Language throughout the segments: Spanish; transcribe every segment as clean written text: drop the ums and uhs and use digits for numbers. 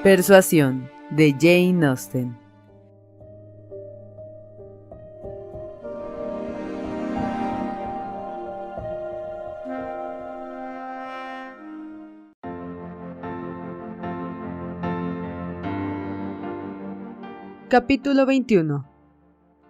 Persuasión, de Jane Austen. Capítulo 21.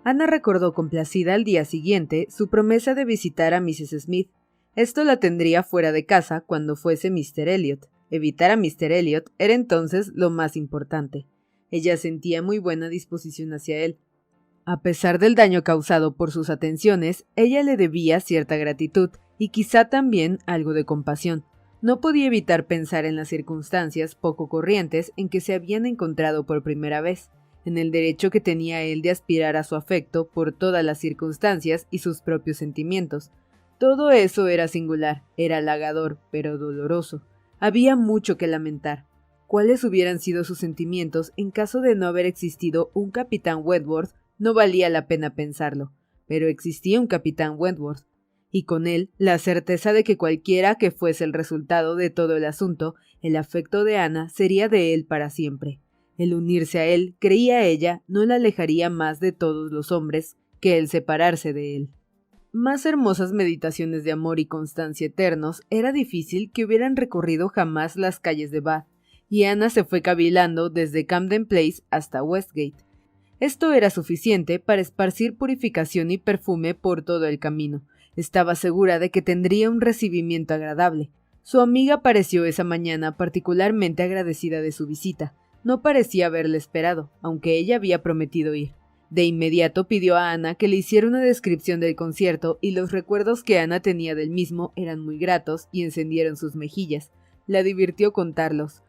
Ana recordó complacida al día siguiente su promesa de visitar a Mrs. Smith. Esto la tendría fuera de casa cuando fuese Mr. Elliot. Evitar a Mr. Elliot era entonces lo más importante. Ella sentía muy buena disposición hacia él. A pesar del daño causado por sus atenciones, ella le debía cierta gratitud y quizá también algo de compasión. No podía evitar pensar en las circunstancias poco corrientes en que se habían encontrado por primera vez, en el derecho que tenía él de aspirar a su afecto por todas las circunstancias y sus propios sentimientos. Todo eso era singular, era halagador, pero doloroso. Había mucho que lamentar. ¿Cuáles hubieran sido sus sentimientos en caso de no haber existido un capitán Wentworth? No valía la pena pensarlo, pero existía un capitán Wentworth, y con él la certeza de que cualquiera que fuese el resultado de todo el asunto, el afecto de Ana sería de él para siempre. El unirse a él, creía ella, no la alejaría más de todos los hombres que el separarse de él. Más hermosas meditaciones de amor y constancia eternos era difícil que hubieran recorrido jamás las calles de Bath, y Ana se fue cavilando desde Camden Place hasta Westgate. Esto era suficiente para esparcir purificación y perfume por todo el camino. Estaba segura de que tendría un recibimiento agradable. Su amiga pareció esa mañana particularmente agradecida de su visita. No parecía haberle esperado, aunque ella había prometido ir. De inmediato pidió a Ana que le hiciera una descripción del concierto y los recuerdos que Ana tenía del mismo eran muy gratos y encendieron sus mejillas. La divirtió contarlos.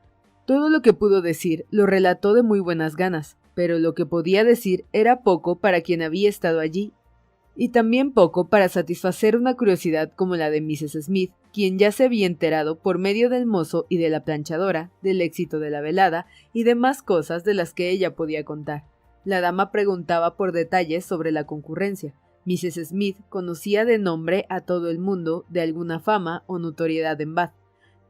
Todo lo que pudo decir lo relató de muy buenas ganas, pero lo que podía decir era poco para quien había estado allí, y también poco para satisfacer una curiosidad como la de Mrs. Smith, quien ya se había enterado por medio del mozo y de la planchadora, del éxito de la velada y demás cosas de las que ella podía contar. La dama preguntaba por detalles sobre la concurrencia. Mrs. Smith conocía de nombre a todo el mundo de alguna fama o notoriedad en Bath.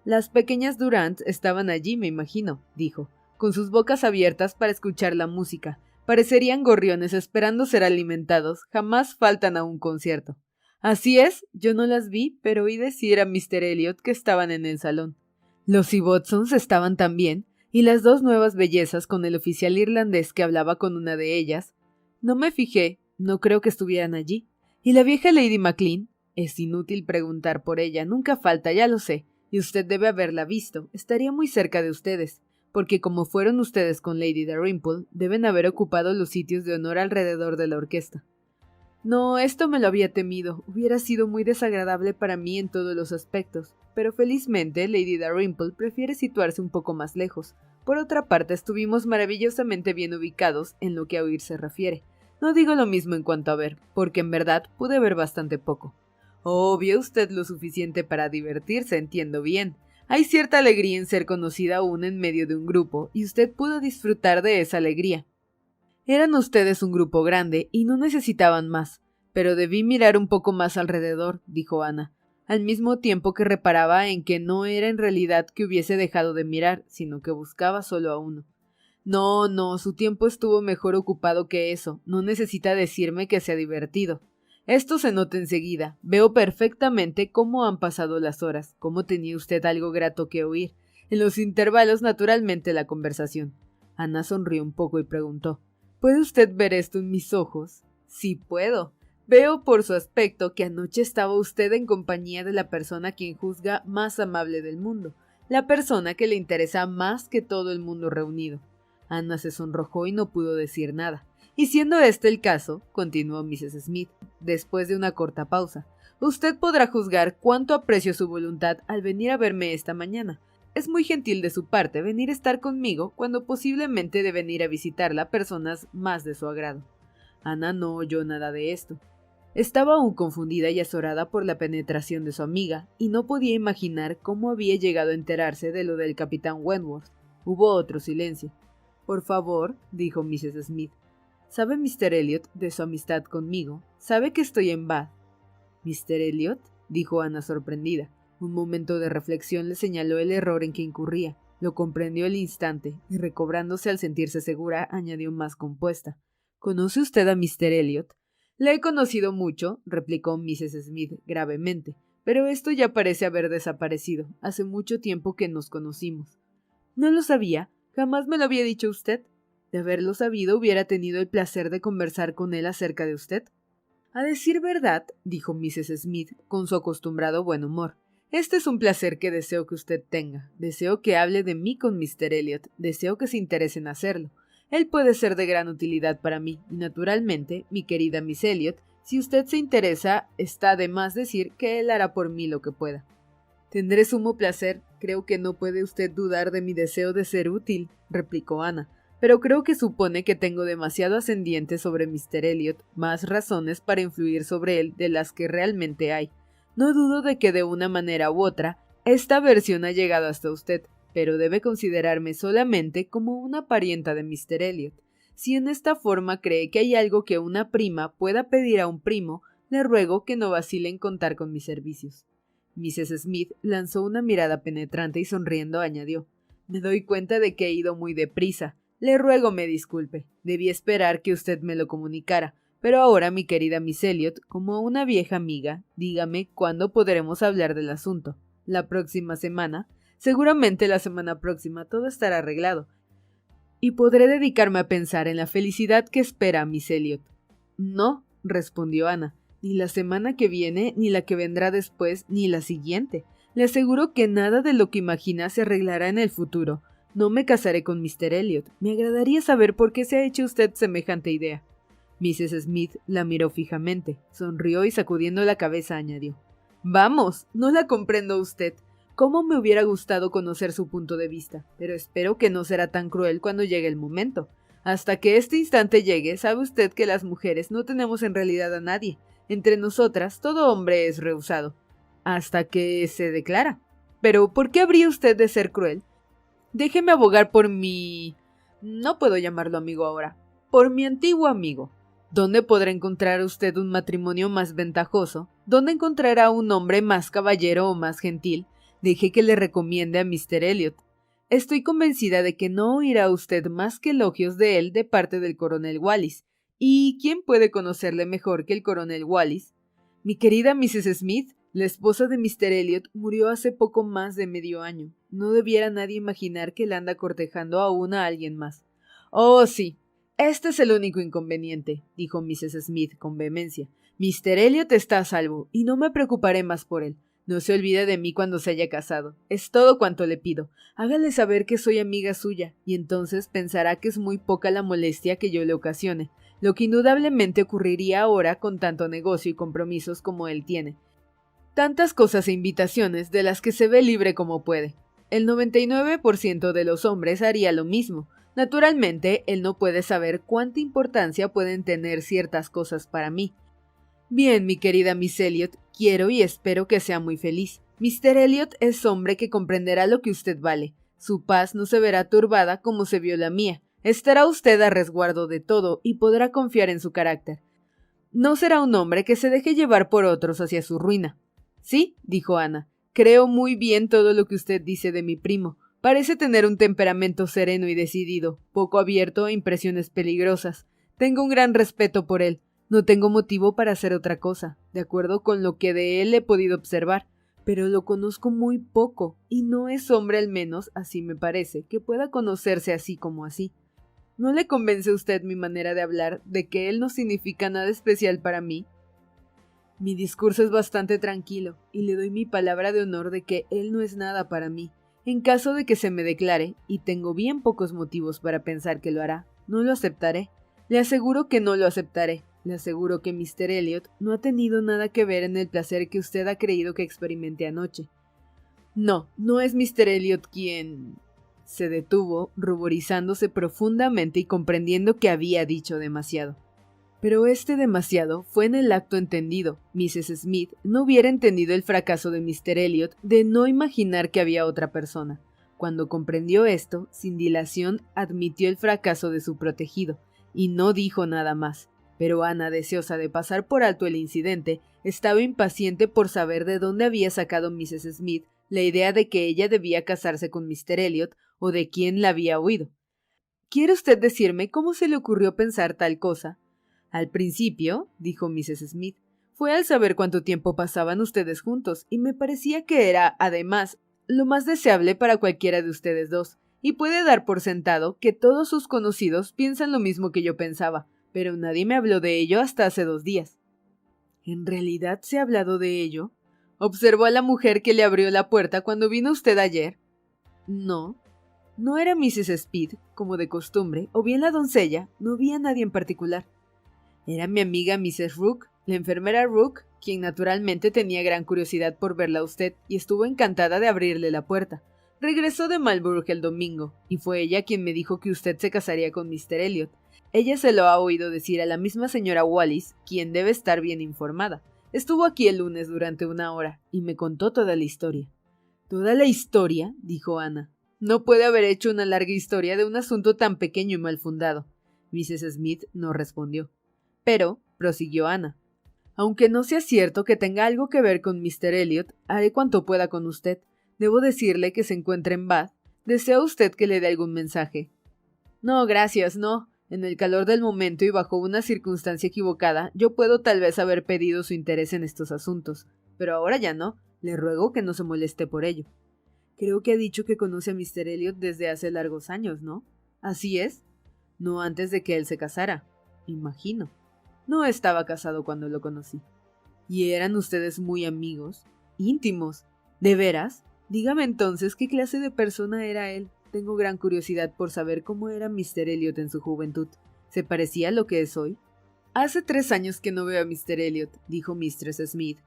Las pequeñas Durant estaban allí, me imagino, dijo, con sus bocas abiertas para escuchar la música. Parecerían gorriones esperando ser alimentados, jamás faltan a un concierto. Así es, yo no las vi, pero oí decir a Mr. Elliot que estaban en el salón. Los Ibbotsons estaban también, y las dos nuevas bellezas con el oficial irlandés que hablaba con una de ellas. No me fijé, no creo que estuvieran allí. ¿Y la vieja Lady Maclean? Es inútil preguntar por ella, nunca falta, ya lo sé, y usted debe haberla visto, estaría muy cerca de ustedes, porque como fueron ustedes con Lady Dalrymple, deben haber ocupado los sitios de honor alrededor de la orquesta. No, esto me lo había temido, hubiera sido muy desagradable para mí en todos los aspectos, pero felizmente Lady Dalrymple prefiere situarse un poco más lejos. Por otra parte, estuvimos maravillosamente bien ubicados en lo que a oír se refiere. No digo lo mismo en cuanto a ver, porque en verdad pude ver bastante poco. Oh, vio usted lo suficiente para divertirse, entiendo bien. Hay cierta alegría en ser conocida aún en medio de un grupo, y usted pudo disfrutar de esa alegría. Eran ustedes un grupo grande y no necesitaban más, pero debí mirar un poco más alrededor, dijo Ana, al mismo tiempo que reparaba en que no era en realidad que hubiese dejado de mirar, sino que buscaba solo a uno. No, su tiempo estuvo mejor ocupado que eso, no necesita decirme que se ha divertido. Esto se nota enseguida, veo perfectamente cómo han pasado las horas, cómo tenía usted algo grato que oír, en los intervalos naturalmente la conversación. Ana sonrió un poco y preguntó, ¿puede usted ver esto en mis ojos? Sí puedo. Veo por su aspecto que anoche estaba usted en compañía de la persona a quien juzga más amable del mundo, la persona que le interesa más que todo el mundo reunido. Ana se sonrojó y no pudo decir nada. Y siendo este el caso, continuó Mrs. Smith, después de una corta pausa, usted podrá juzgar cuánto aprecio su voluntad al venir a verme esta mañana. Es muy gentil de su parte venir a estar conmigo cuando posiblemente deben ir a visitarla personas más de su agrado. Ana no oyó nada de esto. Estaba aún confundida y azorada por la penetración de su amiga, y no podía imaginar cómo había llegado a enterarse de lo del capitán Wentworth. Hubo otro silencio. Por favor, dijo Mrs. Smith. ¿Sabe Mr. Elliot de su amistad conmigo? ¿Sabe que estoy en Bath? ¿Mr. Elliot? Dijo Ana sorprendida. Un momento de reflexión le señaló el error en que incurría. Lo comprendió al instante, y recobrándose al sentirse segura, añadió más compuesta. ¿Conoce usted a Mr. Elliot? Le he conocido mucho, replicó Mrs. Smith gravemente, pero esto ya parece haber desaparecido. Hace mucho tiempo que nos conocimos. No lo sabía, jamás me lo había dicho usted. De haberlo sabido, hubiera tenido el placer de conversar con él acerca de usted. A decir verdad, dijo Mrs. Smith con su acostumbrado buen humor, este es un placer que deseo que usted tenga. Deseo que hable de mí con Mr. Elliot, deseo que se interese en hacerlo. Él puede ser de gran utilidad para mí, y naturalmente, mi querida Miss Elliot, si usted se interesa, está de más decir que él hará por mí lo que pueda. Tendré sumo placer, creo que no puede usted dudar de mi deseo de ser útil, replicó Ana, pero creo que supone que tengo demasiado ascendiente sobre Mr. Elliot, más razones para influir sobre él de las que realmente hay. No dudo de que de una manera u otra, esta versión ha llegado hasta usted, pero debe considerarme solamente como una parienta de Mr. Elliot. Si en esta forma cree que hay algo que una prima pueda pedir a un primo, le ruego que no vacile en contar con mis servicios. Mrs. Smith lanzó una mirada penetrante y sonriendo añadió, me doy cuenta de que he ido muy deprisa. Le ruego me disculpe. Debí esperar que usted me lo comunicara. Pero ahora, mi querida Miss Elliot, como una vieja amiga, dígame cuándo podremos hablar del asunto. ¿La próxima semana? Seguramente la semana próxima todo estará arreglado. Y podré dedicarme a pensar en la felicidad que espera a Miss Elliot. No, respondió Ana, ni la semana que viene, ni la que vendrá después, ni la siguiente. Le aseguro que nada de lo que imagina se arreglará en el futuro. No me casaré con Mr. Elliot. Me agradaría saber por qué se ha hecho usted semejante idea. Mrs. Smith la miró fijamente, sonrió y sacudiendo la cabeza añadió, «Vamos, no la comprendo usted. Cómo me hubiera gustado conocer su punto de vista, pero espero que no será tan cruel cuando llegue el momento. Hasta que este instante llegue, sabe usted que las mujeres no tenemos en realidad a nadie. Entre nosotras, todo hombre es rehusado. Hasta que se declara. Pero, ¿por qué habría usted de ser cruel? Déjeme abogar por mi... no puedo llamarlo amigo ahora. Por mi antiguo amigo. ¿Dónde podrá encontrar usted un matrimonio más ventajoso? ¿Dónde encontrará un hombre más caballero o más gentil? Deje que le recomiende a Mr. Elliot. Estoy convencida de que no oirá usted más que elogios de él de parte del coronel Wallis. ¿Y quién puede conocerle mejor que el coronel Wallis? Mi querida Mrs. Smith, la esposa de Mr. Elliot, murió hace poco más de medio año. No debiera nadie imaginar que él anda cortejando aún a alguien más. Oh, sí. Este es el único inconveniente, dijo Mrs. Smith con vehemencia. Mr. Elliot está a salvo, y no me preocuparé más por él. No se olvide de mí cuando se haya casado. Es todo cuanto le pido. Hágale saber que soy amiga suya, y entonces pensará que es muy poca la molestia que yo le ocasione, lo que indudablemente ocurriría ahora con tanto negocio y compromisos como él tiene. Tantas cosas e invitaciones de las que se ve libre como puede. El 99% de los hombres haría lo mismo. Naturalmente, él no puede saber cuánta importancia pueden tener ciertas cosas para mí. Bien, mi querida Miss Elliot, quiero y espero que sea muy feliz. Mr. Elliot es hombre que comprenderá lo que usted vale. Su paz no se verá turbada como se vio la mía. Estará usted a resguardo de todo y podrá confiar en su carácter. No será un hombre que se deje llevar por otros hacia su ruina. Sí, dijo Ana, creo muy bien todo lo que usted dice de mi primo. Parece tener un temperamento sereno y decidido, poco abierto a impresiones peligrosas. Tengo un gran respeto por él. No tengo motivo para hacer otra cosa, de acuerdo con lo que de él he podido observar, pero lo conozco muy poco, y no es hombre al menos, así me parece, que pueda conocerse así como así. ¿No le convence a usted mi manera de hablar de que él no significa nada especial para mí? Mi discurso es bastante tranquilo, y le doy mi palabra de honor de que él no es nada para mí. En caso de que se me declare, y tengo bien pocos motivos para pensar que lo hará, no lo aceptaré. Le aseguro que no lo aceptaré. Le aseguro que Mr. Elliot no ha tenido nada que ver en el placer que usted ha creído que experimenté anoche. No, no es Mr. Elliot quien... Se detuvo, ruborizándose profundamente y comprendiendo que había dicho demasiado. Pero este demasiado fue en el acto entendido. Mrs. Smith no hubiera entendido el fracaso de Mr. Elliot de no imaginar que había otra persona. Cuando comprendió esto, sin dilación admitió el fracaso de su protegido, y no dijo nada más. Pero Ana, deseosa de pasar por alto el incidente, estaba impaciente por saber de dónde había sacado Mrs. Smith la idea de que ella debía casarse con Mr. Elliot o de quién la había oído. ¿Quiere usted decirme cómo se le ocurrió pensar tal cosa? Al principio, dijo Mrs. Smith, fue al saber cuánto tiempo pasaban ustedes juntos, y me parecía que era, además, lo más deseable para cualquiera de ustedes dos, y puede dar por sentado que todos sus conocidos piensan lo mismo que yo pensaba, pero nadie me habló de ello hasta hace 2 días. ¿En realidad se ha hablado de ello? ¿Observó a la mujer que le abrió la puerta cuando vino usted ayer? No. No era Mrs. Speed, como de costumbre, o bien la doncella, no vi a nadie en particular. Era mi amiga Mrs. Rook, la enfermera Rook, quien naturalmente tenía gran curiosidad por verla a usted y estuvo encantada de abrirle la puerta. Regresó de Marlborough el domingo, y fue ella quien me dijo que usted se casaría con Mr. Elliot. Ella se lo ha oído decir a la misma señora Wallis, quien debe estar bien informada. Estuvo aquí el lunes durante 1 hora, y me contó toda la historia. ¿Toda la historia?, dijo Ana. No puede haber hecho una larga historia de un asunto tan pequeño y mal fundado. Mrs. Smith no respondió. Pero, prosiguió Ana, aunque no sea cierto que tenga algo que ver con Mr. Elliot, haré cuanto pueda con usted. Debo decirle que se encuentra en Bath. ¿Desea usted que le dé algún mensaje? No, gracias, no. En el calor del momento y bajo una circunstancia equivocada, yo puedo tal vez haber pedido su interés en estos asuntos, pero ahora ya no. Le ruego que no se moleste por ello. Creo que ha dicho que conoce a Mr. Elliot desde hace largos años, ¿no? ¿Así es? No antes de que él se casara. Imagino. No estaba casado cuando lo conocí. ¿Y eran ustedes muy amigos? ¿Íntimos? ¿De veras? Dígame entonces qué clase de persona era él. Tengo gran curiosidad por saber cómo era Mr. Elliot en su juventud. ¿Se parecía a lo que es hoy? Hace 3 años que no veo a Mr. Elliot, dijo Mistress Smith,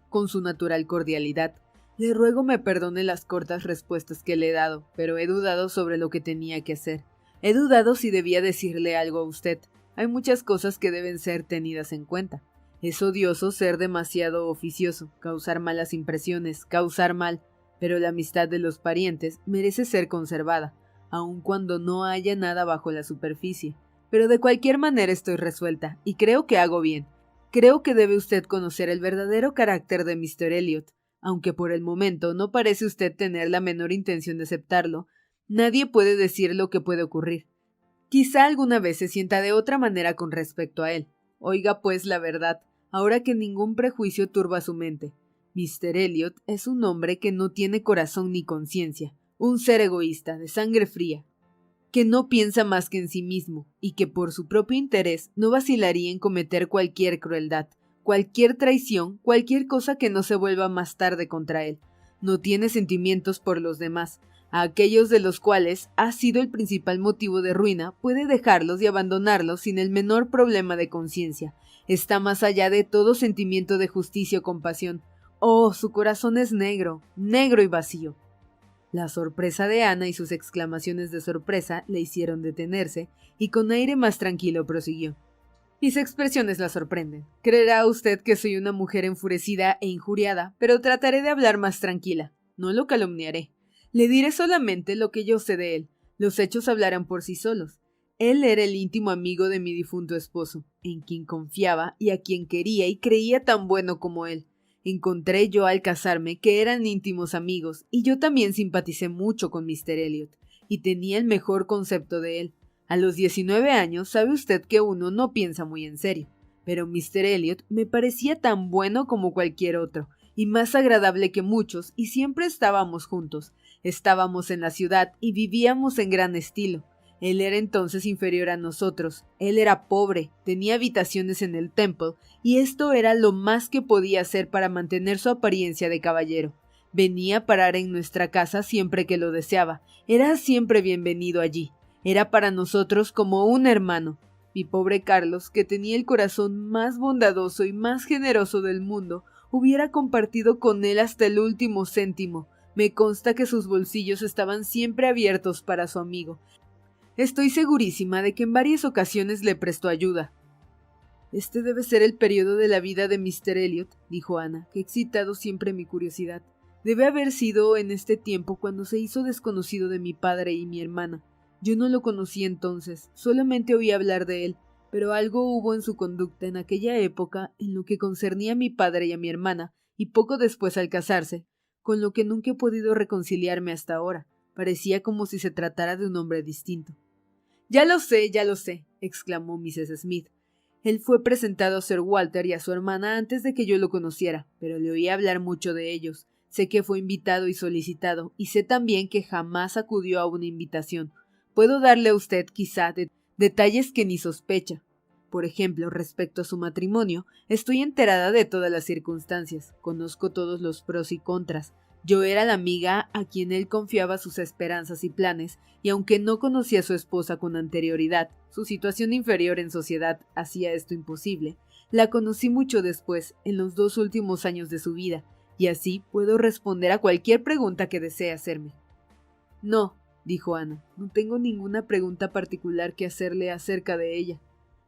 con su natural cordialidad. Le ruego me perdone las cortas respuestas que le he dado, pero he dudado sobre lo que tenía que hacer. He dudado si debía decirle algo a usted. Hay muchas cosas que deben ser tenidas en cuenta. Es odioso ser demasiado oficioso, causar malas impresiones, causar mal, pero la amistad de los parientes merece ser conservada, aun cuando no haya nada bajo la superficie. Pero de cualquier manera estoy resuelta, y creo que hago bien. Creo que debe usted conocer el verdadero carácter de Mr. Elliot. Aunque por el momento no parece usted tener la menor intención de aceptarlo, nadie puede decir lo que puede ocurrir. Quizá alguna vez se sienta de otra manera con respecto a él. Oiga pues la verdad, ahora que ningún prejuicio turba su mente. Mr. Elliot es un hombre que no tiene corazón ni conciencia, un ser egoísta, de sangre fría, que no piensa más que en sí mismo, y que por su propio interés no vacilaría en cometer cualquier crueldad, cualquier traición, cualquier cosa que no se vuelva más tarde contra él. No tiene sentimientos por los demás. A aquellos de los cuales ha sido el principal motivo de ruina, puede dejarlos y abandonarlos sin el menor problema de conciencia. Está más allá de todo sentimiento de justicia o compasión. Oh, su corazón es negro, negro y vacío. La sorpresa de Ana y sus exclamaciones de sorpresa le hicieron detenerse, y con aire más tranquilo prosiguió. Mis expresiones la sorprenden. Creerá usted que soy una mujer enfurecida e injuriada, pero trataré de hablar más tranquila. No lo calumniaré. Le diré solamente lo que yo sé de él. Los hechos hablarán por sí solos. Él era el íntimo amigo de mi difunto esposo, en quien confiaba y a quien quería y creía tan bueno como él. Encontré yo al casarme que eran íntimos amigos, y yo también simpaticé mucho con Mr. Elliot, y tenía el mejor concepto de él. A los 19 años sabe usted que uno no piensa muy en serio, pero Mr. Elliot me parecía tan bueno como cualquier otro, y más agradable que muchos, y siempre estábamos juntos. Estábamos en la ciudad y vivíamos en gran estilo. Él era entonces inferior a nosotros. Él era pobre, tenía habitaciones en el Temple, y esto era lo más que podía hacer para mantener su apariencia de caballero. Venía a parar en nuestra casa siempre que lo deseaba. Era siempre bienvenido allí. Era para nosotros como un hermano. Mi pobre Carlos, que tenía el corazón más bondadoso y más generoso del mundo, hubiera compartido con él hasta el último céntimo. Me consta que sus bolsillos estaban siempre abiertos para su amigo. Estoy segurísima de que en varias ocasiones le prestó ayuda. Este debe ser el periodo de la vida de Mr. Elliot, dijo Ana, que ha excitado siempre mi curiosidad. Debe haber sido en este tiempo cuando se hizo desconocido de mi padre y mi hermana. Yo no lo conocí entonces, solamente oí hablar de él, pero algo hubo en su conducta en aquella época en lo que concernía a mi padre y a mi hermana, y poco después al casarse, con lo que nunca he podido reconciliarme hasta ahora. Parecía como si se tratara de un hombre distinto. Ya lo sé, exclamó Mrs. Smith. Él fue presentado a Sir Walter y a su hermana antes de que yo lo conociera, pero le oí hablar mucho de ellos. Sé que fue invitado y solicitado, y sé también que jamás acudió a una invitación. Puedo darle a usted, quizá, detalles que ni sospecha. Por ejemplo, respecto a su matrimonio, estoy enterada de todas las circunstancias, conozco todos los pros y contras. Yo era la amiga a quien él confiaba sus esperanzas y planes, y aunque no conocía a su esposa con anterioridad, su situación inferior en sociedad hacía esto imposible, la conocí mucho después, en los 2 últimos años de su vida, y así puedo responder a cualquier pregunta que desee hacerme. No, dijo Ana, no tengo ninguna pregunta particular que hacerle acerca de ella.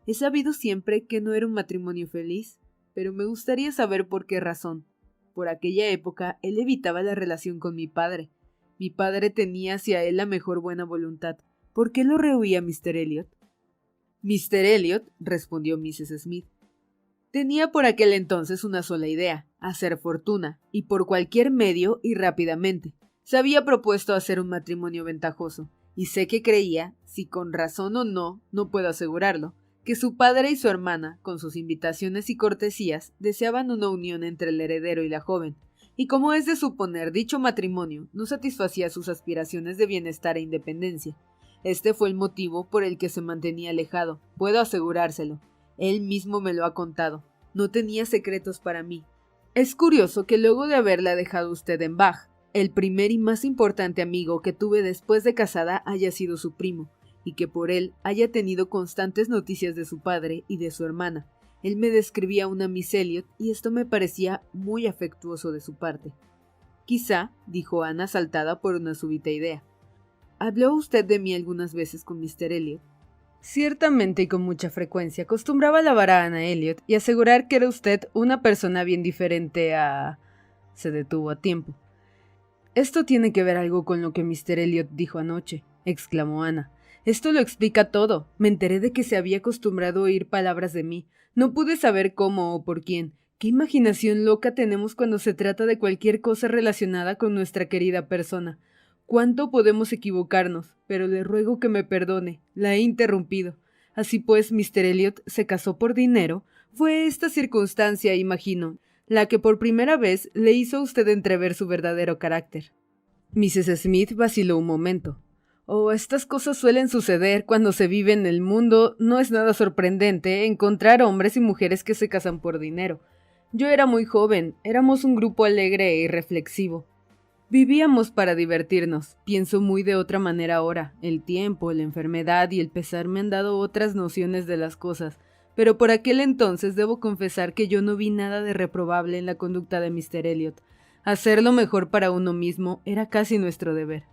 He sabido siempre que no era un matrimonio feliz, pero me gustaría saber por qué razón. Por aquella época, él evitaba la relación con mi padre. Mi padre tenía hacia él la mejor buena voluntad. ¿Por qué lo rehuía Mr. Elliot? Mr. Elliot, respondió Mrs. Smith, tenía por aquel entonces una sola idea, hacer fortuna, y por cualquier medio y rápidamente. Se había propuesto hacer un matrimonio ventajoso, y sé que creía, si con razón o no, no puedo asegurarlo, que su padre y su hermana, con sus invitaciones y cortesías, deseaban una unión entre el heredero y la joven, y como es de suponer, dicho matrimonio no satisfacía sus aspiraciones de bienestar e independencia. Este fue el motivo por el que se mantenía alejado, puedo asegurárselo. Él mismo me lo ha contado. No tenía secretos para mí. Es curioso que luego de haberla dejado usted en Bath, el primer y más importante amigo que tuve después de casada haya sido su primo, y que por él haya tenido constantes noticias de su padre y de su hermana. Él me describía a una Miss Elliot y esto me parecía muy afectuoso de su parte. Quizá, dijo Ana asaltada por una súbita idea. ¿Habló usted de mí algunas veces con Mr. Elliot? Ciertamente y con mucha frecuencia. Acostumbraba alabar a Ana Elliot y asegurar que era usted una persona bien diferente a... Se detuvo a tiempo. Esto tiene que ver algo con lo que Mr. Elliot dijo anoche, exclamó Ana. Esto lo explica todo. Me enteré de que se había acostumbrado a oír palabras de mí. No pude saber cómo o por quién. Qué imaginación loca tenemos cuando se trata de cualquier cosa relacionada con nuestra querida persona. Cuánto podemos equivocarnos, pero le ruego que me perdone. La he interrumpido. Así pues, Mr. Elliot se casó por dinero. Fue esta circunstancia, imagino, la que por primera vez le hizo a usted entrever su verdadero carácter. Mrs. Smith vaciló un momento. Oh, estas cosas suelen suceder cuando se vive en el mundo. No es nada sorprendente encontrar hombres y mujeres que se casan por dinero. Yo era muy joven, éramos un grupo alegre e irreflexivo. Vivíamos para divertirnos. Pienso muy de otra manera ahora. El tiempo, la enfermedad y el pesar me han dado otras nociones de las cosas, pero por aquel entonces debo confesar que yo no vi nada de reprobable en la conducta de Mr. Elliot. Hacer lo mejor para uno mismo era casi nuestro deber.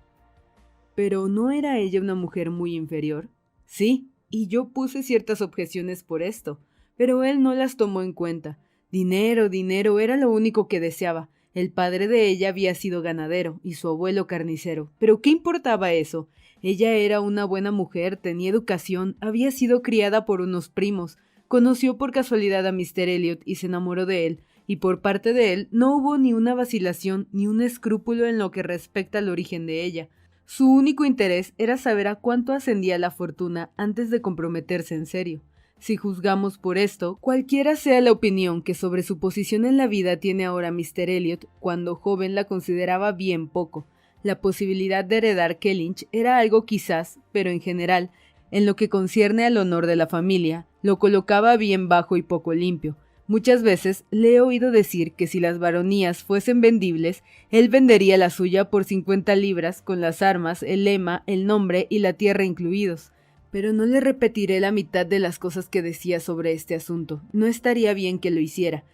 ¿Pero no era ella una mujer muy inferior? Sí, y yo puse ciertas objeciones por esto, pero él no las tomó en cuenta. Dinero, dinero, era lo único que deseaba. El padre de ella había sido ganadero y su abuelo carnicero. ¿Pero qué importaba eso? Ella era una buena mujer, tenía educación, había sido criada por unos primos, conoció por casualidad a Mr. Elliot y se enamoró de él, y por parte de él no hubo ni una vacilación ni un escrúpulo en lo que respecta al origen de ella. Su único interés era saber a cuánto ascendía la fortuna antes de comprometerse en serio. Si juzgamos por esto, cualquiera sea la opinión que sobre su posición en la vida tiene ahora Mr. Elliot, cuando joven la consideraba bien poco. La posibilidad de heredar Kellynch era algo quizás, pero en general, en lo que concierne al honor de la familia, lo colocaba bien bajo y poco limpio. Muchas veces le he oído decir que si las baronías fuesen vendibles, él vendería la suya por 50 libras, con las armas, el lema, el nombre y la tierra incluidos. Pero no le repetiré la mitad de las cosas que decía sobre este asunto. No estaría bien que lo hiciera.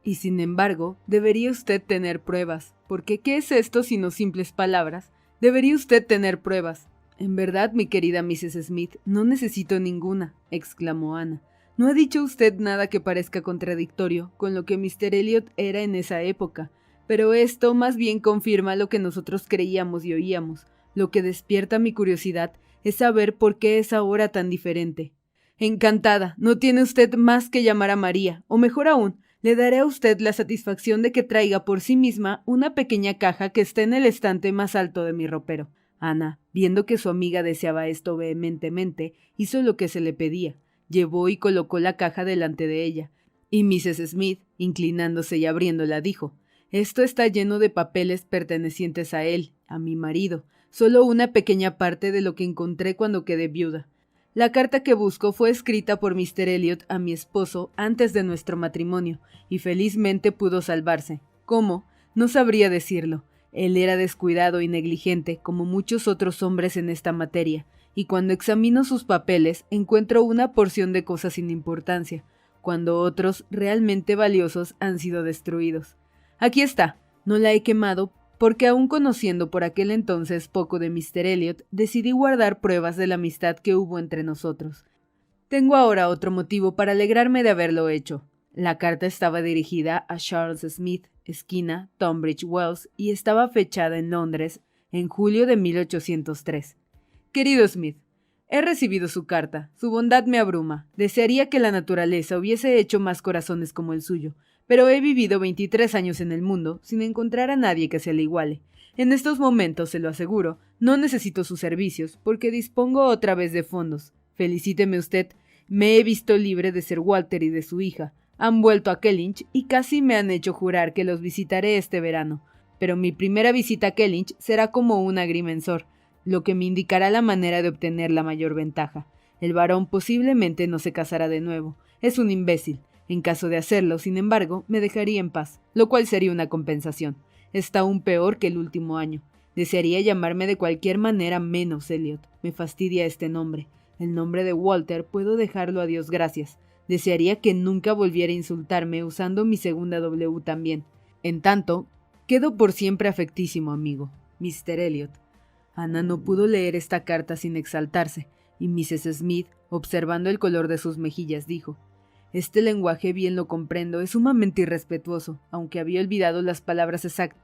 Y sin embargo, debería usted tener pruebas. Porque ¿qué es esto sino simples palabras? Debería usted tener pruebas. En verdad, mi querida Mrs. Smith, no necesito ninguna, exclamó Ana. No ha dicho usted nada que parezca contradictorio con lo que Mr. Elliot era en esa época, pero esto más bien confirma lo que nosotros creíamos y oíamos. Lo que despierta mi curiosidad es saber por qué es ahora tan diferente. Encantada, no tiene usted más que llamar a María, o mejor aún, Le daré a usted la satisfacción de que traiga por sí misma una pequeña caja que está en el estante más alto de mi ropero. Ana, viendo que su amiga deseaba esto vehementemente, hizo lo que se le pedía. Llevó y colocó la caja delante de ella, y Mrs. Smith, inclinándose y abriéndola, dijo: «Esto está lleno de papeles pertenecientes a él, a mi marido, solo una pequeña parte de lo que encontré cuando quedé viuda. La carta que busco fue escrita por Mr. Elliot a mi esposo antes de nuestro matrimonio, y felizmente pudo salvarse. ¿Cómo? No sabría decirlo. Él era descuidado y negligente, como muchos otros hombres en esta materia, y cuando examino sus papeles encuentro una porción de cosas sin importancia, cuando otros realmente valiosos han sido destruidos. Aquí está. No la he quemado porque aun conociendo por aquel entonces poco de Mr. Elliot, decidí guardar pruebas de la amistad que hubo entre nosotros. Tengo ahora otro motivo para alegrarme de haberlo hecho. La carta estaba dirigida a Charles Smith, esquina Tunbridge Wells, y estaba fechada en Londres en julio de 1803. Querido Smith, he recibido su carta. Su bondad me abruma. Desearía que la naturaleza hubiese hecho más corazones como el suyo, pero he vivido 23 años en el mundo sin encontrar a nadie que se le iguale. En estos momentos, se lo aseguro, no necesito sus servicios, porque dispongo otra vez de fondos. Felicíteme usted. Me he visto libre de Sir Walter y de su hija. Han vuelto a Kellynch y casi me han hecho jurar que los visitaré este verano. Pero mi primera visita a Kellynch será como un agrimensor, lo que me indicará la manera de obtener la mayor ventaja. El varón posiblemente no se casará de nuevo. Es un imbécil. En caso de hacerlo, sin embargo, me dejaría en paz, lo cual sería una compensación. Está aún peor que el último año. Desearía llamarme de cualquier manera menos Elliot. Me fastidia este nombre. El nombre de Walter puedo dejarlo a Dios gracias. Desearía que nunca volviera a insultarme usando mi segunda W también. En tanto, quedo por siempre afectísimo amigo, Mr. Elliot». Ana no pudo leer esta carta sin exaltarse, y Mrs. Smith, observando el color de sus mejillas, dijo: «Este lenguaje, bien lo comprendo, es sumamente irrespetuoso, aunque había olvidado las palabras exactas.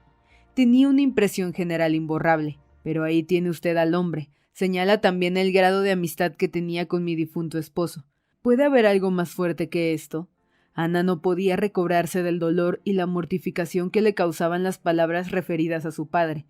Tenía una impresión general imborrable, pero ahí tiene usted al hombre. Señala también el grado de amistad que tenía con mi difunto esposo. ¿Puede haber algo más fuerte que esto?». Ana no podía recobrarse del dolor y la mortificación que le causaban las palabras referidas a su padre.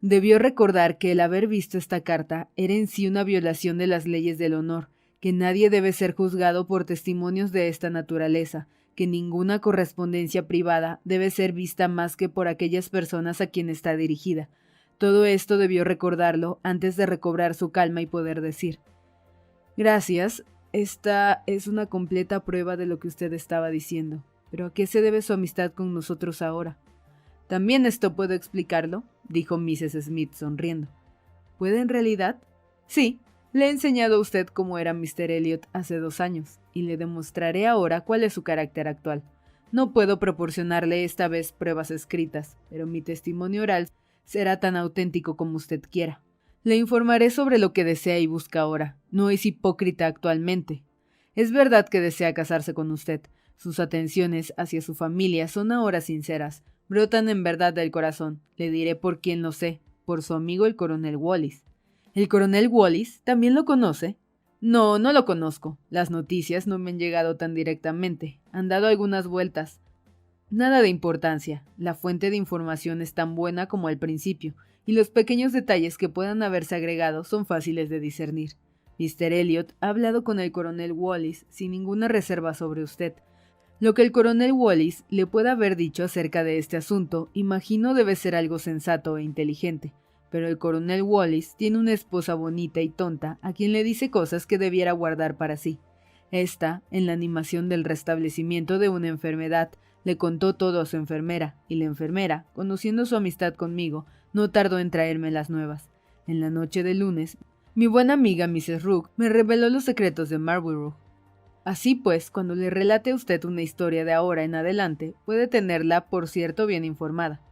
Debió recordar que el haber visto esta carta era en sí una violación de las leyes del honor, que nadie debe ser juzgado por testimonios de esta naturaleza, que ninguna correspondencia privada debe ser vista más que por aquellas personas a quien está dirigida. Todo esto debió recordarlo antes de recobrar su calma y poder decir: «Gracias, esta es una completa prueba de lo que usted estaba diciendo. Pero ¿a qué se debe su amistad con nosotros ahora?». «¿También esto puedo explicarlo?», dijo Mrs. Smith sonriendo. «¿Puede en realidad?». «Sí, le he enseñado a usted cómo era Mr. Elliot hace 2 años, y le demostraré ahora cuál es su carácter actual. No puedo proporcionarle esta vez pruebas escritas, pero mi testimonio oral será tan auténtico como usted quiera. Le informaré sobre lo que desea y busca ahora. No es hipócrita actualmente. Es verdad que desea casarse con usted. Sus atenciones hacia su familia son ahora sinceras. Brotan en verdad del corazón. Le diré por quién lo sé. Por su amigo el coronel Wallis». «¿El coronel Wallis? ¿También lo conoce?». «No, no lo conozco. Las noticias no me han llegado tan directamente. Han dado algunas vueltas. Nada de importancia. La fuente de información es tan buena como al principio, y los pequeños detalles que puedan haberse agregado son fáciles de discernir. Mr. Elliot ha hablado con el coronel Wallis sin ninguna reserva sobre usted. Lo que el coronel Wallis le pueda haber dicho acerca de este asunto, imagino debe ser algo sensato e inteligente. Pero el coronel Wallis tiene una esposa bonita y tonta a quien le dice cosas que debiera guardar para sí. Esta, en la animación del restablecimiento de una enfermedad, le contó todo a su enfermera, y la enfermera, conociendo su amistad conmigo, no tardó en traerme las nuevas. En la noche del lunes, mi buena amiga Mrs. Rook me reveló los secretos de Marlborough. Así pues, cuando le relate a usted una historia de ahora en adelante, puede tenerla, por cierto, bien informada.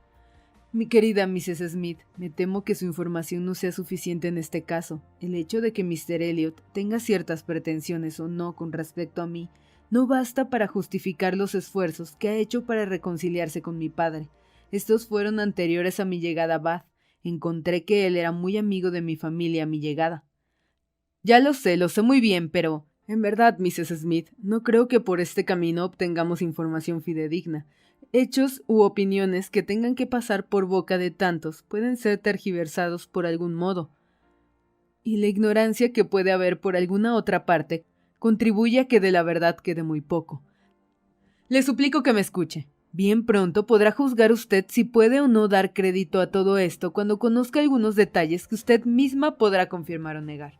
Mi querida Mrs. Smith, me temo que su información no sea suficiente en este caso. El hecho de que Mr. Elliot tenga ciertas pretensiones o no con respecto a mí no basta para justificar los esfuerzos que ha hecho para reconciliarse con mi padre. Estos fueron anteriores a mi llegada a Bath. Encontré que él era muy amigo de mi familia a mi llegada. Ya lo sé muy bien, pero En verdad, Mrs. Smith, no creo que por este camino obtengamos información fidedigna. Hechos u opiniones que tengan que pasar por boca de tantos pueden ser tergiversados por algún modo, y la ignorancia que puede haber por alguna otra parte contribuye a que de la verdad quede muy poco. Le suplico que me escuche. Bien pronto podrá juzgar usted si puede o no dar crédito a todo esto cuando conozca algunos detalles que usted misma podrá confirmar o negar.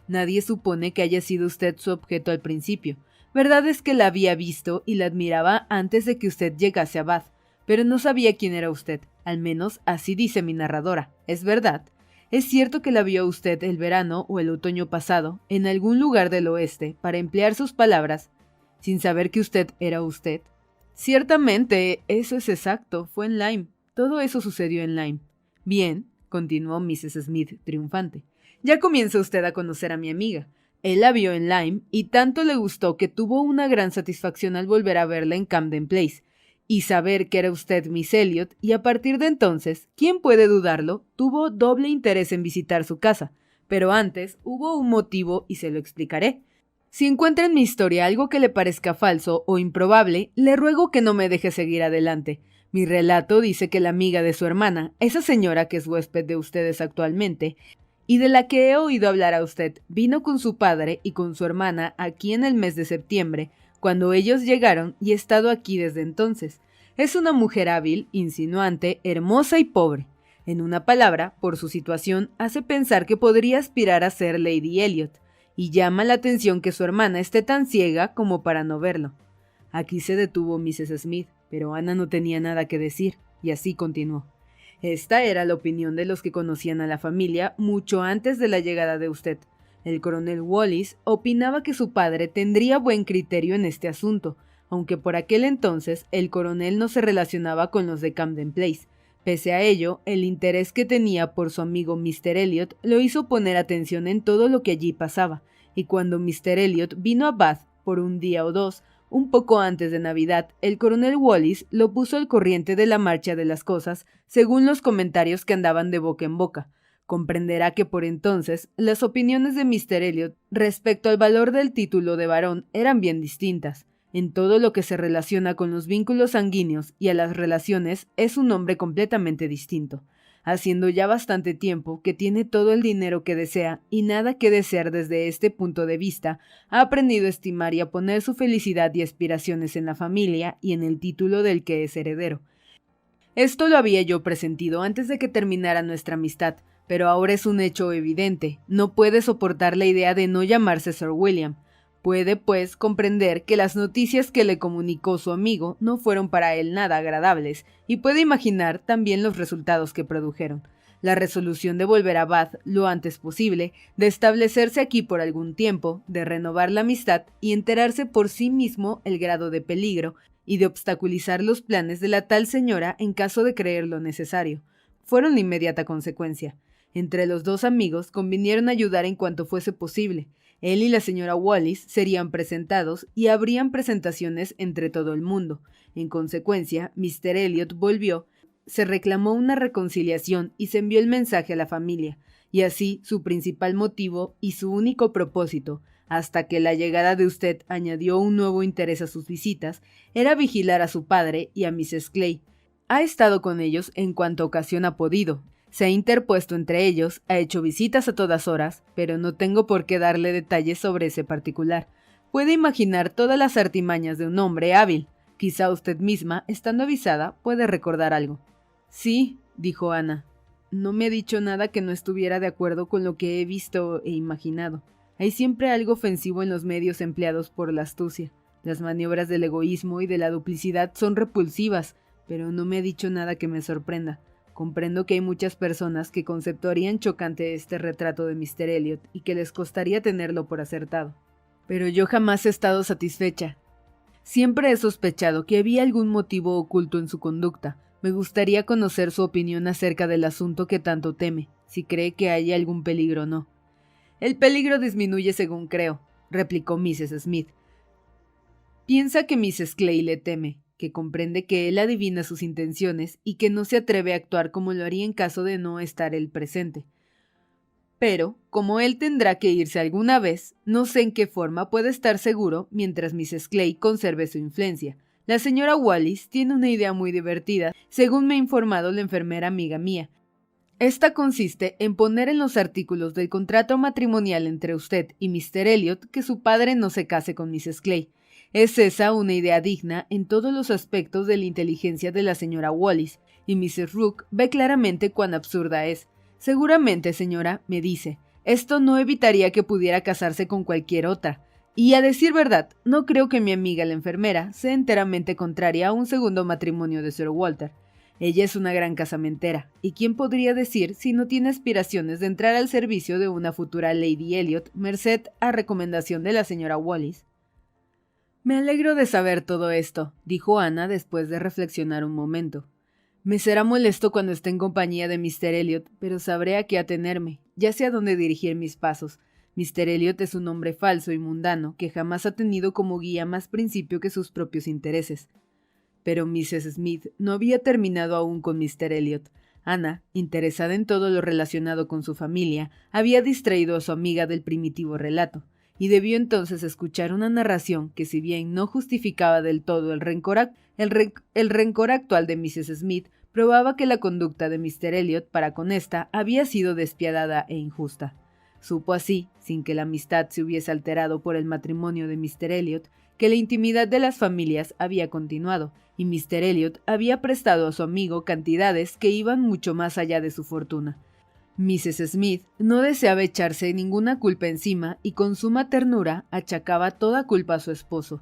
Nadie supone que haya sido usted su objeto al principio. Verdad es que la había visto y la admiraba antes de que usted llegase a Bath, pero no sabía quién era usted, al menos así dice mi narradora. ¿Es verdad? ¿Es cierto que la vio usted el verano o el otoño pasado, en algún lugar del oeste, para emplear sus palabras, sin saber que usted era usted? Ciertamente, eso es exacto, fue en Lyme. Todo eso sucedió en Lyme. Bien, continuó Mrs. Smith triunfante. Ya comienza usted a conocer a mi amiga. Él la vio en Lyme y tanto le gustó que tuvo una gran satisfacción al volver a verla en Camden Place y saber que era usted Miss Elliot, y a partir de entonces, ¿quién puede dudarlo?, tuvo doble interés en visitar su casa. Pero antes hubo un motivo y se lo explicaré. Si encuentra en mi historia algo que le parezca falso o improbable, le ruego que no me deje seguir adelante. Mi relato dice que la amiga de su hermana, esa señora que es huésped de ustedes actualmente, y de la que he oído hablar a usted, vino con su padre y con su hermana aquí en el mes de septiembre, cuando ellos llegaron, y ha estado aquí desde entonces. Es una mujer hábil, insinuante, hermosa y pobre. En una palabra, por su situación, hace pensar que podría aspirar a ser Lady Elliot, y llama la atención que su hermana esté tan ciega como para no verlo. Aquí se detuvo Mrs. Smith, pero Ana no tenía nada que decir, y así continuó. Esta era la opinión de los que conocían a la familia mucho antes de la llegada de usted. El coronel Wallis opinaba que su padre tendría buen criterio en este asunto, aunque por aquel entonces el coronel no se relacionaba con los de Camden Place. Pese a ello, el interés que tenía por su amigo Mr. Elliot lo hizo poner atención en todo lo que allí pasaba, y cuando Mr. Elliot vino a Bath por un día o dos, un poco antes de Navidad, el coronel Wallis lo puso al corriente de la marcha de las cosas, según los comentarios que andaban de boca en boca. Comprenderá que por entonces las opiniones de Mr. Elliot respecto al valor del título de barón eran bien distintas. En todo lo que se relaciona con los vínculos sanguíneos y a las relaciones es un hombre completamente distinto, haciendo ya bastante tiempo que tiene todo el dinero que desea y nada que desear desde este punto de vista, ha aprendido a estimar y a poner su felicidad y aspiraciones en la familia y en el título del que es heredero. Esto lo había yo presentido antes de que terminara nuestra amistad, pero ahora es un hecho evidente. No puede soportar la idea de no llamarse Sir William. Puede, pues, comprender que las noticias que le comunicó su amigo no fueron para él nada agradables, y puede imaginar también los resultados que produjeron. La resolución de volver a Bath lo antes posible, de establecerse aquí por algún tiempo, de renovar la amistad y enterarse por sí mismo el grado de peligro, y de obstaculizar los planes de la tal señora en caso de creerlo necesario, fueron la inmediata consecuencia. Entre los dos amigos convinieron ayudar en cuanto fuese posible. Él y la señora Wallis serían presentados y habrían presentaciones entre todo el mundo. En consecuencia, Mr. Elliot volvió, se reclamó una reconciliación y se envió el mensaje a la familia, y así su principal motivo y su único propósito, hasta que la llegada de usted añadió un nuevo interés a sus visitas, era vigilar a su padre y a Mrs. Clay. Ha estado con ellos en cuanto ocasión ha podido. Se ha interpuesto entre ellos, ha hecho visitas a todas horas, pero no tengo por qué darle detalles sobre ese particular. Puede imaginar todas las artimañas de un hombre hábil. Quizá usted misma, estando avisada, puede recordar algo. Sí, dijo Ana. No me ha dicho nada que no estuviera de acuerdo con lo que he visto e imaginado. Hay siempre algo ofensivo en los medios empleados por la astucia. Las maniobras del egoísmo y de la duplicidad son repulsivas, pero no me ha dicho nada que me sorprenda. Comprendo que hay muchas personas que conceptuarían chocante este retrato de Mr. Elliot y que les costaría tenerlo por acertado. Pero yo jamás he estado satisfecha. Siempre he sospechado que había algún motivo oculto en su conducta. Me gustaría conocer su opinión acerca del asunto que tanto teme, si cree que hay algún peligro o no. El peligro disminuye según creo, replicó Mrs. Smith. Piensa que Mrs. Clay le teme, que comprende que él adivina sus intenciones y que no se atreve a actuar como lo haría en caso de no estar él presente. Pero, como él tendrá que irse alguna vez, no sé en qué forma puede estar seguro mientras Mrs. Clay conserve su influencia. La señora Wallis tiene una idea muy divertida, según me ha informado la enfermera amiga mía. Esta consiste en poner en los artículos del contrato matrimonial entre usted y Mr. Elliot que su padre no se case con Mrs. Clay. Es esa una idea digna en todos los aspectos de la inteligencia de la señora Wallis, y Mrs. Rook ve claramente cuán absurda es. Seguramente, señora, me dice, esto no evitaría que pudiera casarse con cualquier otra. Y a decir verdad, no creo que mi amiga la enfermera sea enteramente contraria a un segundo matrimonio de Sir Walter. Ella es una gran casamentera, y ¿quién podría decir si no tiene aspiraciones de entrar al servicio de una futura Lady Elliot, merced a recomendación de la señora Wallis? Me alegro de saber todo esto, dijo Ana después de reflexionar un momento. Me será molesto cuando esté en compañía de Mr. Elliot, pero sabré a qué atenerme, ya sé a dónde dirigir mis pasos. Mr. Elliot es un hombre falso y mundano, que jamás ha tenido como guía más principio que sus propios intereses. Pero Mrs. Smith no había terminado aún con Mr. Elliot. Ana, interesada en todo lo relacionado con su familia, había distraído a su amiga del primitivo relato, y debió entonces escuchar una narración que, si bien no justificaba del todo el rencor actual de Mrs. Smith, probaba que la conducta de Mr. Elliot para con ésta había sido despiadada e injusta. Supo así, sin que la amistad se hubiese alterado por el matrimonio de Mr. Elliot, que la intimidad de las familias había continuado, y Mr. Elliot había prestado a su amigo cantidades que iban mucho más allá de su fortuna. Mrs. Smith no deseaba echarse ninguna culpa encima y con suma ternura achacaba toda culpa a su esposo.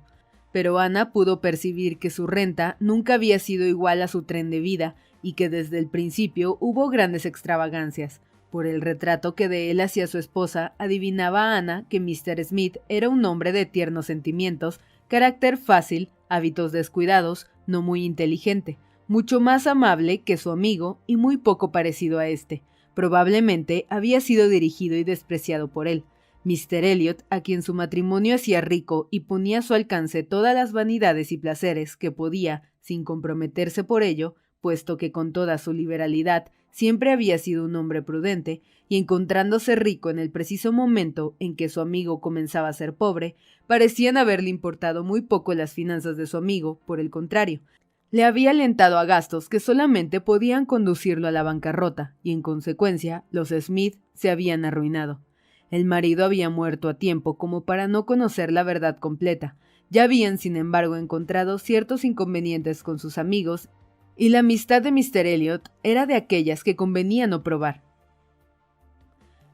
Pero Ana pudo percibir que su renta nunca había sido igual a su tren de vida y que desde el principio hubo grandes extravagancias. Por el retrato que de él hacía su esposa, adivinaba Ana que Mr. Smith era un hombre de tiernos sentimientos, carácter fácil, hábitos descuidados, no muy inteligente, mucho más amable que su amigo y muy poco parecido a éste. Probablemente había sido dirigido y despreciado por él. Mr. Elliot, a quien su matrimonio hacía rico y ponía a su alcance todas las vanidades y placeres que podía, sin comprometerse por ello, puesto que con toda su liberalidad siempre había sido un hombre prudente, y encontrándose rico en el preciso momento en que su amigo comenzaba a ser pobre, parecían haberle importado muy poco las finanzas de su amigo, por el contrario. Le había alentado a gastos que solamente podían conducirlo a la bancarrota, y en consecuencia los Smith se habían arruinado. El marido había muerto a tiempo como para no conocer la verdad completa. Ya habían, sin embargo, encontrado ciertos inconvenientes con sus amigos, y la amistad de Mr. Elliot era de aquellas que convenía no probar.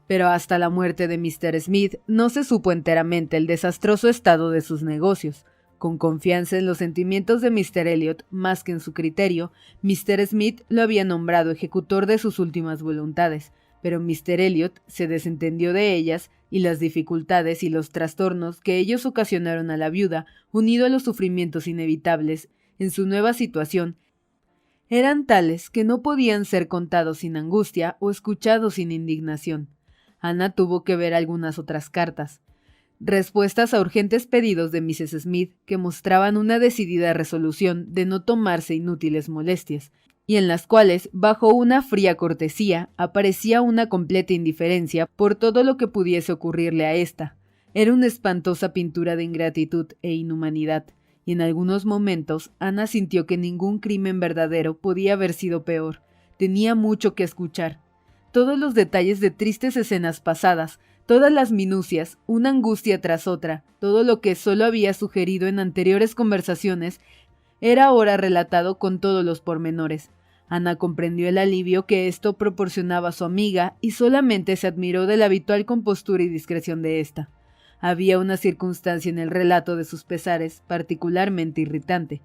Pero hasta la muerte de Mr. Smith no se supo enteramente el desastroso estado de sus negocios. Con confianza en los sentimientos de Mr. Elliot más que en su criterio, Mr. Smith lo había nombrado ejecutor de sus últimas voluntades, pero Mr. Elliot se desentendió de ellas y las dificultades y los trastornos que ellos ocasionaron a la viuda, unido a los sufrimientos inevitables en su nueva situación, eran tales que no podían ser contados sin angustia o escuchados sin indignación. Ana tuvo que ver algunas otras cartas, respuestas a urgentes pedidos de Mrs. Smith que mostraban una decidida resolución de no tomarse inútiles molestias, y en las cuales, bajo una fría cortesía, aparecía una completa indiferencia por todo lo que pudiese ocurrirle a ésta. Era una espantosa pintura de ingratitud e inhumanidad, y en algunos momentos Ana sintió que ningún crimen verdadero podía haber sido peor. Tenía mucho que escuchar. Todos los detalles de tristes escenas pasadas, todas las minucias, una angustia tras otra, todo lo que solo había sugerido en anteriores conversaciones, era ahora relatado con todos los pormenores. Ana comprendió el alivio que esto proporcionaba a su amiga y solamente se admiró de la habitual compostura y discreción de ésta. Había una circunstancia en el relato de sus pesares particularmente irritante.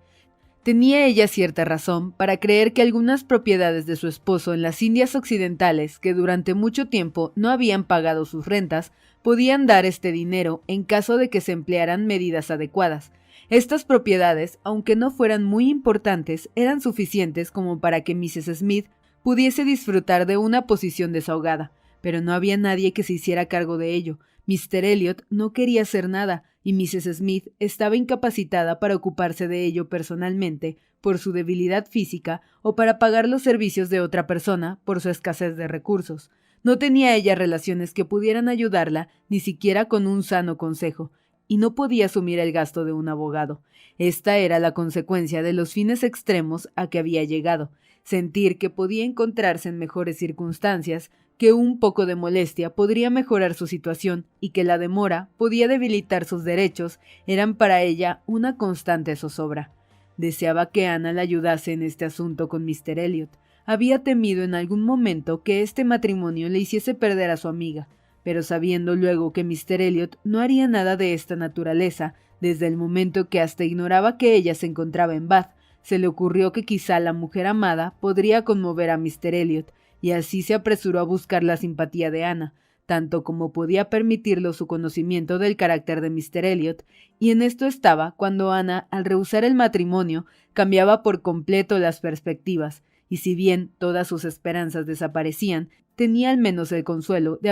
Tenía ella cierta razón para creer que algunas propiedades de su esposo en las Indias Occidentales, que durante mucho tiempo no habían pagado sus rentas, podían dar este dinero en caso de que se emplearan medidas adecuadas. Estas propiedades, aunque no fueran muy importantes, eran suficientes como para que Mrs. Smith pudiese disfrutar de una posición desahogada, pero no había nadie que se hiciera cargo de ello. Mr. Elliot no quería hacer nada, y Mrs. Smith estaba incapacitada para ocuparse de ello personalmente por su debilidad física o para pagar los servicios de otra persona por su escasez de recursos. No tenía ella relaciones que pudieran ayudarla, ni siquiera con un sano consejo, y no podía asumir el gasto de un abogado. Esta era la consecuencia de los fines extremos a que había llegado, sentir que podía encontrarse en mejores circunstancias, que un poco de molestia podría mejorar su situación y que la demora podía debilitar sus derechos, eran para ella una constante zozobra. Deseaba que Ana la ayudase en este asunto con Mr. Elliot. Había temido en algún momento que este matrimonio le hiciese perder a su amiga, pero sabiendo luego que Mr. Elliot no haría nada de esta naturaleza, desde el momento que hasta ignoraba que ella se encontraba en Bath, se le ocurrió que quizá la mujer amada podría conmover a Mr. Elliot, y así se apresuró a buscar la simpatía de Ana, tanto como podía permitirlo su conocimiento del carácter de Mr. Elliot, y en esto estaba cuando Ana, al rehusar el matrimonio, cambiaba por completo las perspectivas, y si bien todas sus esperanzas desaparecían, tenía al menos el consuelo de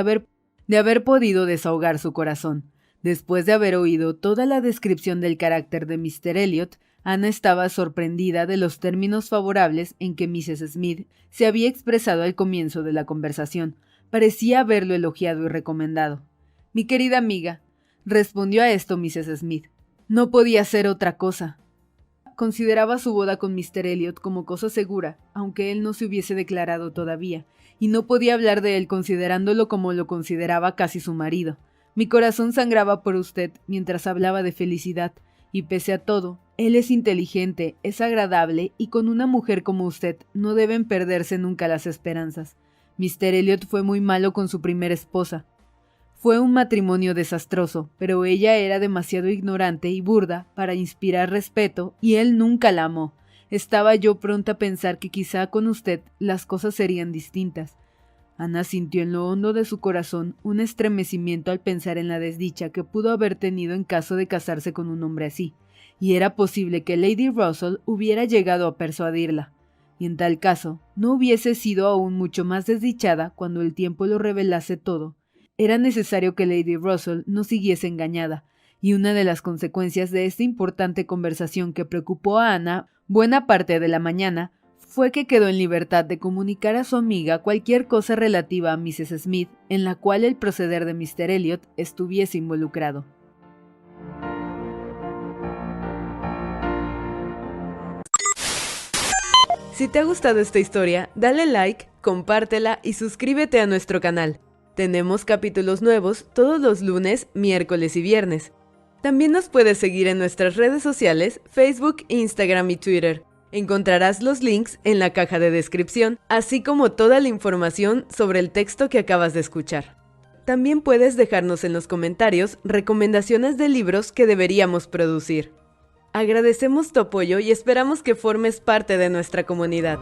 haber podido desahogar su corazón. Después de haber oído toda la descripción del carácter de Mr. Elliot, Ana estaba sorprendida de los términos favorables en que Mrs. Smith se había expresado al comienzo de la conversación. Parecía haberlo elogiado y recomendado. «Mi querida amiga», respondió a esto Mrs. Smith, «no podía ser otra cosa». Consideraba su boda con Mr. Elliot como cosa segura, aunque él no se hubiese declarado todavía, y no podía hablar de él considerándolo como lo consideraba casi su marido. Mi corazón sangraba por usted mientras hablaba de felicidad, y pese a todo, él es inteligente, es agradable, y con una mujer como usted no deben perderse nunca las esperanzas. Mr. Elliot fue muy malo con su primera esposa. Fue un matrimonio desastroso, pero ella era demasiado ignorante y burda para inspirar respeto, y él nunca la amó. Estaba yo pronta a pensar que quizá con usted las cosas serían distintas. Ana sintió en lo hondo de su corazón un estremecimiento al pensar en la desdicha que pudo haber tenido en caso de casarse con un hombre así, y era posible que Lady Russell hubiera llegado a persuadirla. Y en tal caso, ¿no hubiese sido aún mucho más desdichada cuando el tiempo lo revelase todo? Era necesario que Lady Russell no siguiese engañada, y una de las consecuencias de esta importante conversación que preocupó a Ana buena parte de la mañana fue que quedó en libertad de comunicar a su amiga cualquier cosa relativa a Mrs. Smith en la cual el proceder de Mr. Elliot estuviese involucrado. Si te ha gustado esta historia, dale like, compártela y suscríbete a nuestro canal. Tenemos capítulos nuevos todos los lunes, miércoles y viernes. También nos puedes seguir en nuestras redes sociales, Facebook, Instagram y Twitter. Encontrarás los links en la caja de descripción, así como toda la información sobre el texto que acabas de escuchar. También puedes dejarnos en los comentarios recomendaciones de libros que deberíamos producir. Agradecemos tu apoyo y esperamos que formes parte de nuestra comunidad.